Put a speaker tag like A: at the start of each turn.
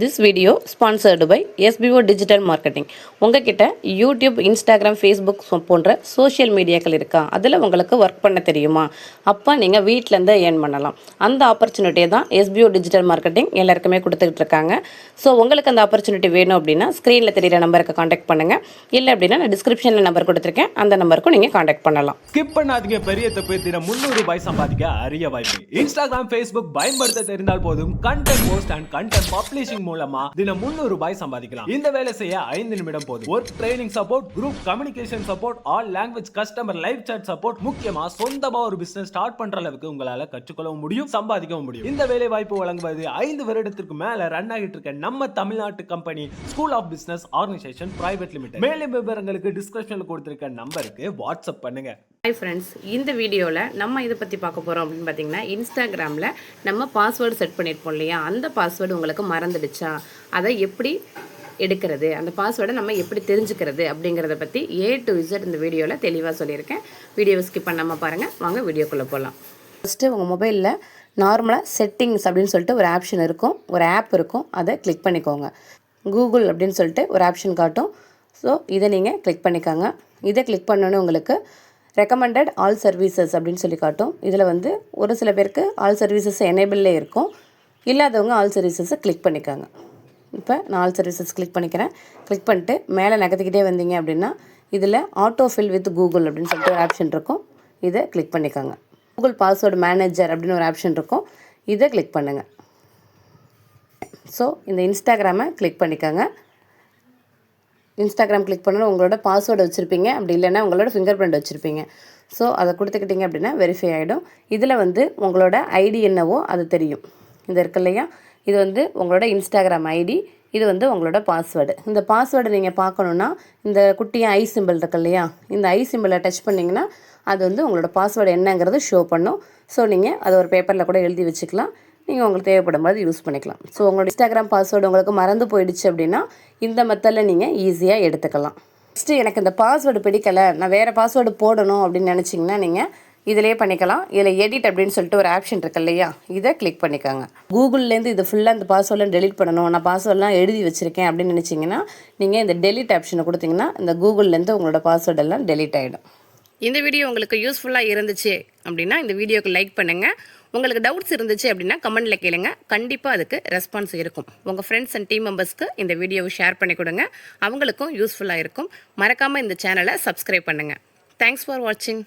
A: This video sponsored by SBO Digital Marketing. உங்ககிட்ட YouTube, Instagram, Facebook போன்ற social மீடியாக்கள் இருக்கா? அதில் உங்களுக்கு ஒர்க் பண்ண தெரியுமா? அப்போ நீங்கள் வீட்டிலேருந்து ஏர்ன் பண்ணலாம். அந்த ஆப்பர்ச்சுனிட்டியை தான் SBO டிஜிட்டல் மார்க்கெட்டிங் எல்லாருக்குமே கொடுத்துக்கிட்டு இருக்காங்க. ஸோ உங்களுக்கு அந்த ஆப்பர்ச்சுனிட்டி வேணும் அப்படின்னா ஸ்க்ரீனில் தெரியிற நம்பருக்கு காண்டாக்ட் பண்ணுங்கள். இல்லை அப்படின்னா நான் டிஸ்கிரிப்ஷனில் நம்பர் கொடுத்துருக்கேன், அந்த நம்பருக்கும் நீங்கள் காண்டாக்ட் பண்ணலாம்.
B: ஸ்கிப் பண்ணாதீங்க. பெரிய தப்பு. தினம் ₹300 சம்பாதிக்க அரிய வாய்ப்பு. இன்ஸ்டாகிராம், ஃபேஸ்புக் பயன்படுத்த தெரிந்தால் போதும். Content post and content publishing மூலமா தினம் ₹300 சம்பாதிக்கலாம். இந்த வேலை செய்ய 5 நிமிடம் போதும். Work training support, group communication support, all language customer live chat support, முக்கியமா சொந்தமா ஒரு பிசினஸ் ஸ்டார்ட் பண்ற அளவுக்கு உங்களால கற்றுக்கொள்ளவும் முடியும், சம்பாதிக்கவும் முடியும். இந்த வேலை வாய்ப்பு வழங்குவது 5 வருடத்திற்கு மேல ரன் ஆகிட்டு இருக்க நம்ம தமிழ்நாட்டு company school of business organization private limited. மேலும் விவரங்களுக்கு டிஸ்கிரிப்ஷன்ல கொடுத்திருக்க நம்பருக்கு வாட்ஸ்அப் பண்ணுங்க.
A: ஹாய் ஃப்ரெண்ட்ஸ், இந்த வீடியோவில் நம்ம இதை பற்றி பார்க்க போகிறோம் அப்படின்னு பார்த்தீங்கன்னா, இன்ஸ்டாகிராமில் நம்ம பாஸ்வேர்டு செட் பண்ணியிருப்போம் இல்லையா, அந்த பாஸ்வேர்டு உங்களுக்கு மறந்துடுச்சா, அதை எப்படி எடுக்கிறது, அந்த பாஸ்வேர்டை நம்ம எப்படி தெரிஞ்சுக்கிறது அப்படிங்கிறத பற்றி A to Z இந்த வீடியோவில் தெளிவாக சொல்லியிருக்கேன். வீடியோவை ஸ்கிப் பண்ணாமல் பாருங்கள். வாங்க வீடியோக்குள்ளே போகலாம். ஃபஸ்ட்டு உங்கள் மொபைலில் நார்மலாக செட்டிங்ஸ் அப்படின்னு சொல்லிட்டு ஒரு ஆப்ஷன் இருக்கும், ஒரு ஆப் இருக்கும், அதை கிளிக் பண்ணிக்கோங்க. கூகுள் அப்படின்னு சொல்லிட்டு ஒரு ஆப்ஷன் காட்டும். ஸோ இதை நீங்கள் கிளிக் பண்ணிக்கோங்க. இதை கிளிக் பண்ணோன்னே உங்களுக்கு ரெக்கமெண்டட் ஆல் சர்வீசஸ் அப்படின்னு சொல்லி காட்டும். இதில் வந்து ஒரு சில பேருக்கு ஆல் சர்வீசஸ் எனேபிள்லே இருக்கும், இல்லாதவங்க ஆல் சர்வீசஸை கிளிக் பண்ணிக்காங்க. இப்போ நான் ஆல் சர்வீசஸ் கிளிக் பண்ணிக்கிறேன். கிளிக் பண்ணிட்டு மேலே நகர்த்திக்கிட்டே வந்தீங்க அப்படின்னா இதில் ஆட்டோ ஃபில் வித் கூகுள் அப்படின்னு சொல்லிட்டு ஒரு ஆப்ஷன் இருக்கும், இதை கிளிக் பண்ணிக்காங்க. கூகுள் பாஸ்வேர்டு மேனேஜர் அப்படின்னு ஒரு ஆப்ஷன் இருக்கும், இதை கிளிக் பண்ணுங்கள். ஸோ இந்த இன்ஸ்டாகிராமை கிளிக் பண்ணிக்காங்க. இன்ஸ்டாகிராம் கிளிக் பண்ணணும், உங்களோட பாஸ்வேர்டு வச்சுருப்பீங்க, அப்படி இல்லைன்னா உங்களோட ஃபிங்கர் பிரிண்ட் வச்சுருப்பீங்க. ஸோ அதை கொடுத்துக்கிட்டிங்க அப்படின்னா வெரிஃபை ஆகிடும். இதில் வந்து உங்களோட ஐடி என்னவோ அது தெரியும். இது இருக்கு இல்லையா, இது வந்து உங்களோட இன்ஸ்டாகிராம் ஐடி, இது வந்து உங்களோட பாஸ்வேர்டு. இந்த பாஸ்வேர்டு நீங்கள் பார்க்கணுன்னா இந்த குட்டியாக ஐ சிம்பிள் இருக்கு இல்லையா, இந்த ஐ சிம்பிளை டச் பண்ணிங்கன்னா அது வந்து உங்களோட பாஸ்வேர்டு என்னங்கிறது ஷோ பண்ணும். ஸோ நீங்கள் அதை ஒரு பேப்பரில் கூட எழுதி வச்சுக்கலாம், நீங்கள் உங்களுக்கு தேவைப்படும் போது யூஸ் பண்ணிக்கலாம். ஸோ உங்களோட இன்ஸ்டாகிராம் பாஸ்வேர்டு உங்களுக்கு மறந்து போயிடுச்சு அப்படின்னா இந்த மெத்தடில் நீங்கள் ஈஸியாக எடுத்துக்கலாம். நெக்ஸ்ட்டு எனக்கு இந்த பாஸ்வேர்டு பிடிக்கலை, நான் வேறு பாஸ்வேர்டு போடணும் அப்படின்னு நினச்சிங்கன்னா நீங்கள் இதிலே பண்ணிக்கலாம். இதில் எடிட் அப்படின்னு சொல்லிட்டு ஒரு ஆப்ஷன் இருக்கு இல்லையா, இதை கிளிக் பண்ணிக்காங்க. கூகுள்லேருந்து இது ஃபுல்லாக இந்த பாஸ்வேர்டெலாம் டெலிட் பண்ணணும், நான் பாஸ்வேர்டெலாம் எழுதி வச்சுருக்கேன் அப்படின்னு நினச்சிங்கன்னா நீங்கள் இந்த டெலிட் ஆப்ஷனை கொடுத்தீங்கன்னா இந்த கூகுள்லேருந்து உங்களோட பாஸ்வேர்டெல்லாம் டெலிட் ஆகிடும். இந்த வீடியோ உங்களுக்கு யூஸ்ஃபுல்லாக இருந்துச்சு அப்படின்னா இந்த வீடியோக்கு லைக் பண்ணுங்கள். உங்களுக்கு டவுட்ஸ் இருந்துச்சு அப்படின்னா கமெண்ட்டில் கேளுங்க, கண்டிப்பாக அதுக்கு ரெஸ்பான்ஸ் இருக்கும். உங்கள் ஃப்ரெண்ட்ஸ் அண்ட் டீம் மெம்பர்ஸ்க்கு இந்த வீடியோவை ஷேர் பண்ணி கொடுங்க, அவங்களுக்கும் யூஸ்ஃபுல்லாக இருக்கும். மறக்காமல் இந்த சேனலை சப்ஸ்கிரைப் பண்ணுங்கள். தேங்க்ஸ் ஃபார் வாட்சிங்.